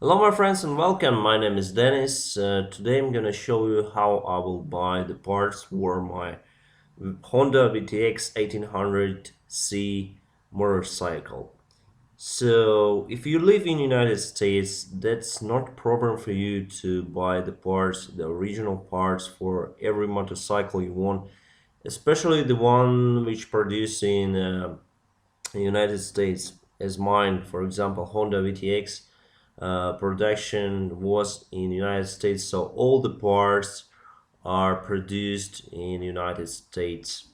Hello my friends and welcome. My name is Dennis. Today I'm gonna show you how I will buy the parts for my Honda VTX1800C motorcycle. So if you live in United States, that's not a problem for you to buy the parts, the original parts for every motorcycle you want, especially the one which produced in United States as mine. For example, Honda VTX production was in United States, so all the parts are produced in United States.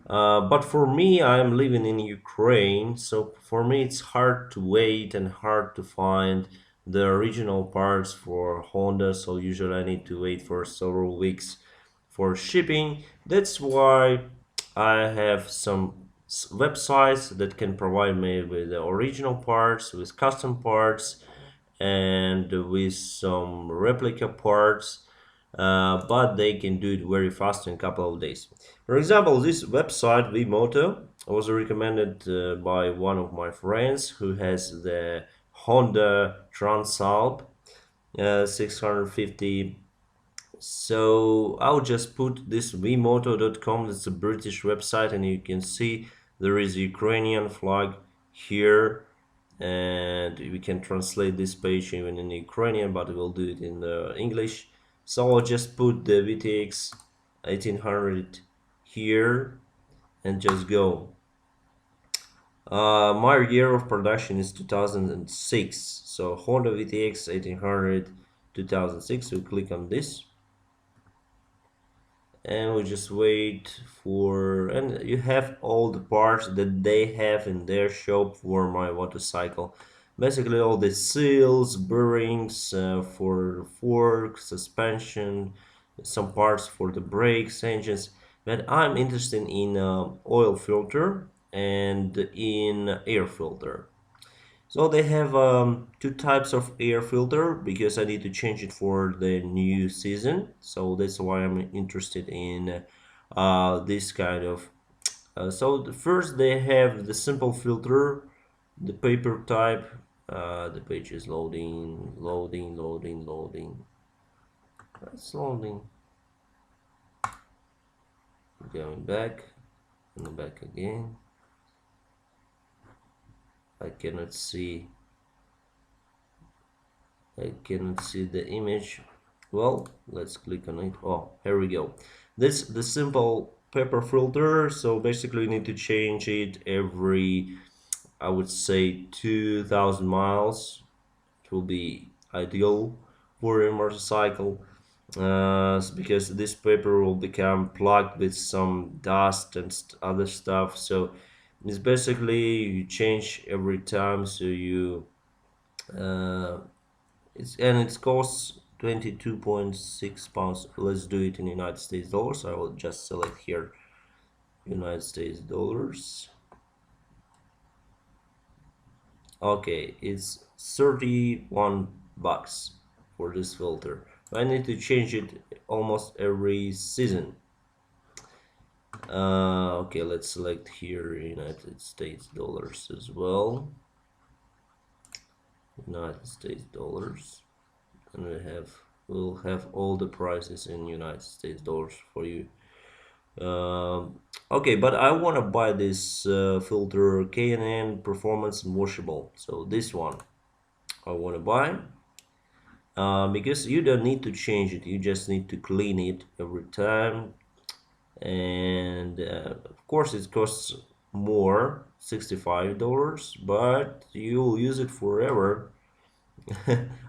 But for me, I'm living in Ukraine, so for me it's hard to wait and hard to find the original parts for Honda. So usually I need to wait for several weeks for shipping. That's why I have some websites that can provide me with the original parts, with custom parts, and with some replica parts, but they can do it very fast in a couple of days. For example, this website Vmoto was recommended by one of my friends who has the Honda Transalp 650. So I'll just put this vmoto.com. That's a British website, and you can see there is a Ukrainian flag here, and we can translate this page even in Ukrainian, but we'll do it in English. So I'll just put the VTX 1800 here and just go. My year of production is 2006, so Honda VTX 1800 2006. We click on this and we just wait for, and you have all the parts that they have in their shop for my motorcycle. Basically all the seals, bearings, for fork, suspension, some parts for the brakes, engines. But I'm interested in oil filter and in air filter. So they have two types of air filter because I need to change it for the new season. So that's why I'm interested in this kind of. First they have the simple filter, the paper type. The page is loading, loading, loading, loading. That's loading. Going back and back again. I cannot see. I cannot see the image. Well, let's click on it. Oh, here we go. This the simple paper filter. So basically you need to change it every, I would say, 2,000 miles. It will be ideal for a motorcycle, because this paper will become plugged with some dust and other stuff. So it's basically you change every time. So you uh, it costs 22.6 pounds. Let's do it in United States dollars. I will just select here United States dollars. Okay, it's 31 bucks for this filter. I need to change it almost every season. Okay, let's select here United States dollars as well. United States dollars, and we'll have all the prices in United States dollars for you. Okay, but I want to buy this filter K&N Performance and Washable. So this one I want to buy, because you don't need to change it. You just need to clean it every time. And of course it costs more, $65, but you'll use it forever.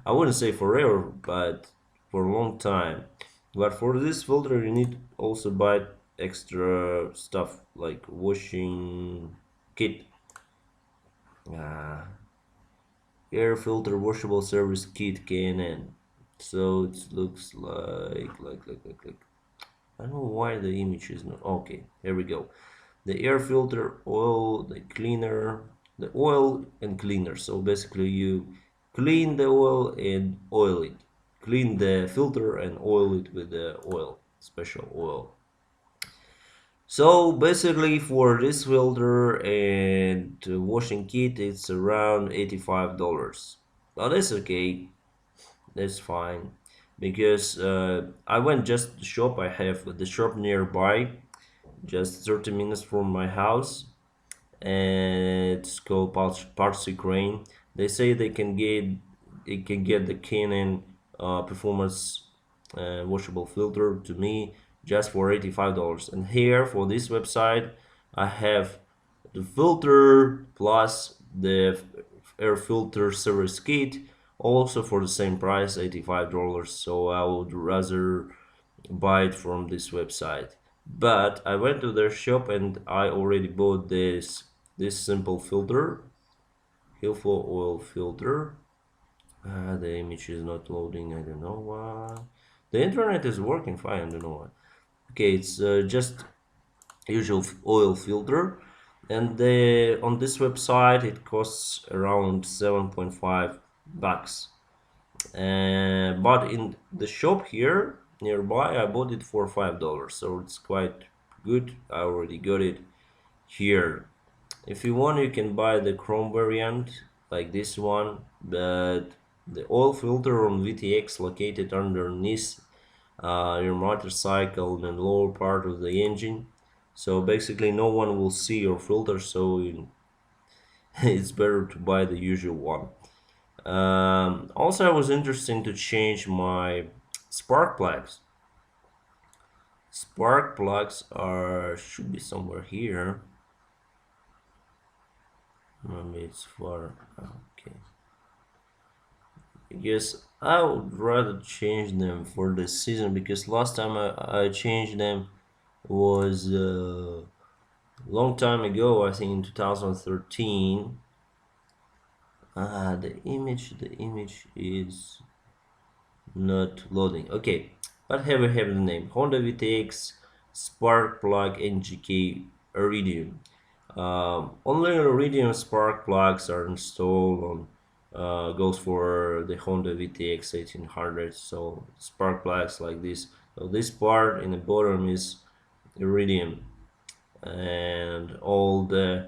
I wouldn't say forever, but for a long time. But for this filter, you need also buy extra stuff like washing kit, uh, air filter washable service kit K&N. So it looks like. I don't know why the image is not okay. Here we go. The air filter, oil, the cleaner, the oil and cleaner. So basically, you clean the oil and oil it. Clean the filter and oil it with the oil, special oil. So basically for this filter and washing kit it's around $85. Well, that's okay. That's fine. Because I went just to the shop. I have the shop nearby, just 30 minutes from my house, and it's called Parts Ukraine. They say they can get the Canon performance washable filter to me just for $85. And here for this website, I have the filter plus the air filter service kit, also for the same price, $85. So I would rather buy it from this website. But I went to their shop and I already bought this simple filter, helpful oil filter. The image is not loading. I don't know why. The internet is working fine. I don't know why. Okay, it's just usual oil filter, and on this website it costs around 7.5 bucks. But in the shop here nearby, I bought it for $5, so it's quite good. I already got it here. If you want, you can buy the chrome variant like this one, but the oil filter on VTX located underneath your motorcycle in the lower part of the engine. So basically, no one will see your filter, so it's better to buy the usual one. Also, I was interested to change my spark plugs. Spark plugs are should be somewhere here. Maybe it's far. Okay. I guess I would rather change them for this season because last time I changed them was a long time ago. I think in 2013. The image is not loading. Okay, but here we have the name Honda VTX Spark Plug NGK Iridium. Only Iridium spark plugs are installed on goes for the Honda VTX 1800. So spark plugs like this. So this part in the bottom is Iridium, and all uh,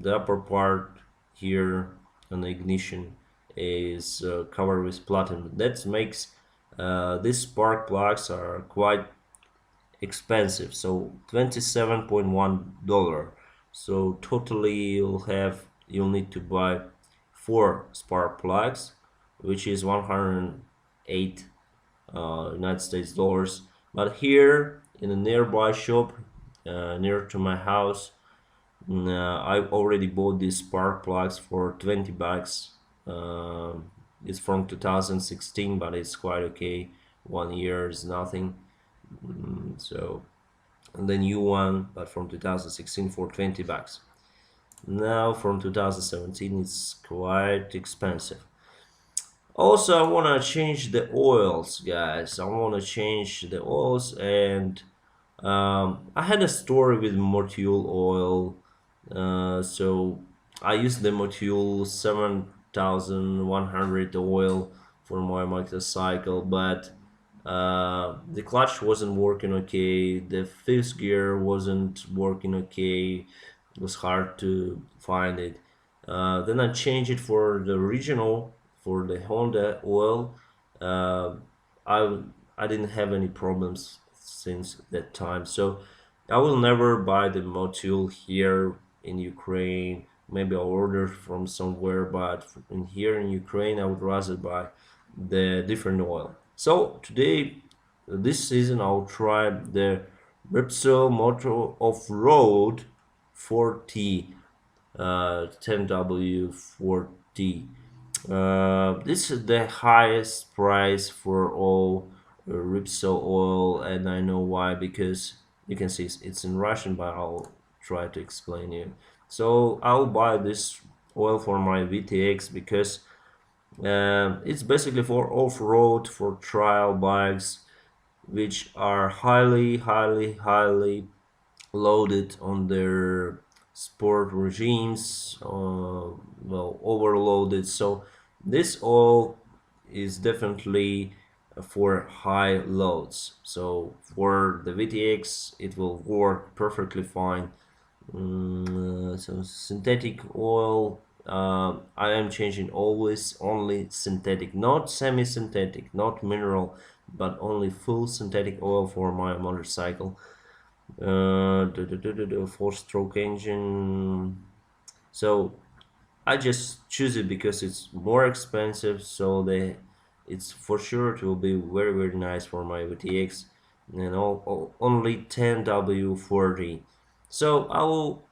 the upper part here on the ignition is covered with platinum. That makes these spark plugs are quite expensive, so $27.1. So totally you'll need to buy four spark plugs, which is 108 United States dollars. But here in a nearby shop near to my house, I already bought these spark plugs for 20 bucks. It's from 2016, but it's quite okay. 1 year is nothing. So, and the new one, but from 2016 for 20 bucks. Now from 2017, it's quite expensive. Also, I want to change the oils, guys. I want to change the oils, and I had a story with Motul oil. So I used the Motul 7100 oil for my motorcycle, but the clutch wasn't working okay. The fifth gear wasn't working okay. It was hard to find it. Then I changed it for the original for the Honda oil. Uh, I I didn't have any problems since that time. So I will never buy the Motul here in Ukraine. Maybe I'll order from somewhere, but in here in Ukraine, I would rather buy the different oil. So today, this season, I'll try the Repsol Moto Off-Road 4T, 10W4T. This is the highest price for all Repsol oil, and I know why, because you can see it's in Russian, but I'll try to explain you. So I'll buy this oil for my VTX because it's basically for off-road, for trial bikes, which are highly loaded on their sport regimes, well, overloaded. So this oil is definitely for high loads. So for the VTX, it will work perfectly fine. So synthetic oil I am changing always only synthetic, not semi-synthetic, not mineral, but only full synthetic oil for my motorcycle. Four-stroke engine. So I just choose it because it's more expensive. So it's for sure it will be very nice for my VTX, and only 10W40. So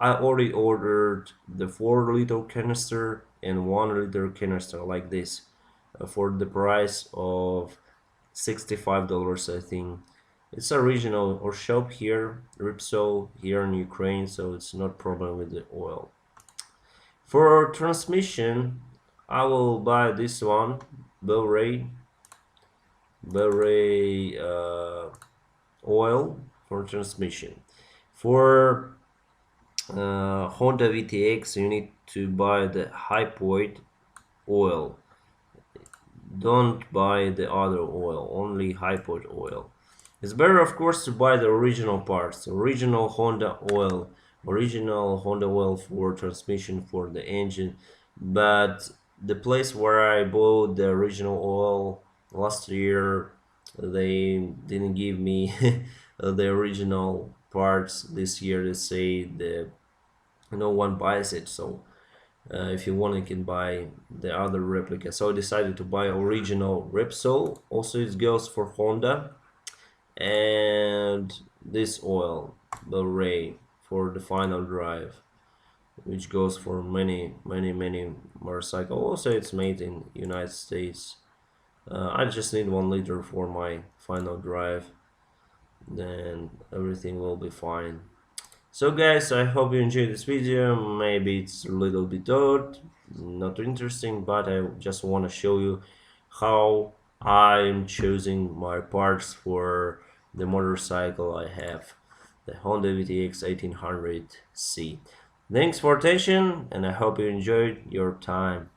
I already ordered the 4 liter canister and 1 liter canister like this, for the price of $65, I think. It's original or shop here, Ripso here in Ukraine, so it's not problem with the oil. For transmission, I will buy this one, Bel-Ray, Bel-Ray oil for transmission. For Honda VTX, you need to buy the hypoid oil. Don't buy the other oil, only hypoid oil. It's better, of course, to buy the original parts, original Honda oil for transmission for the engine. But the place where I bought the original oil last year, they didn't give me the original parts. This year they say no one buys it, so if you want, you can buy the other replica. So I decided to buy original Repsol. Also, it goes for Honda, and this oil, the Ray, for the final drive, which goes for many motorcycles. Also, it's made in United States. I just need 1 liter for my final drive, then everything will be fine. So guys, I hope you enjoyed this video. Maybe it's a little bit odd, not interesting, but I just want to show you how I'm choosing my parts for the motorcycle I have, the Honda VTX1800C. Thanks for attention, and I hope you enjoyed your time.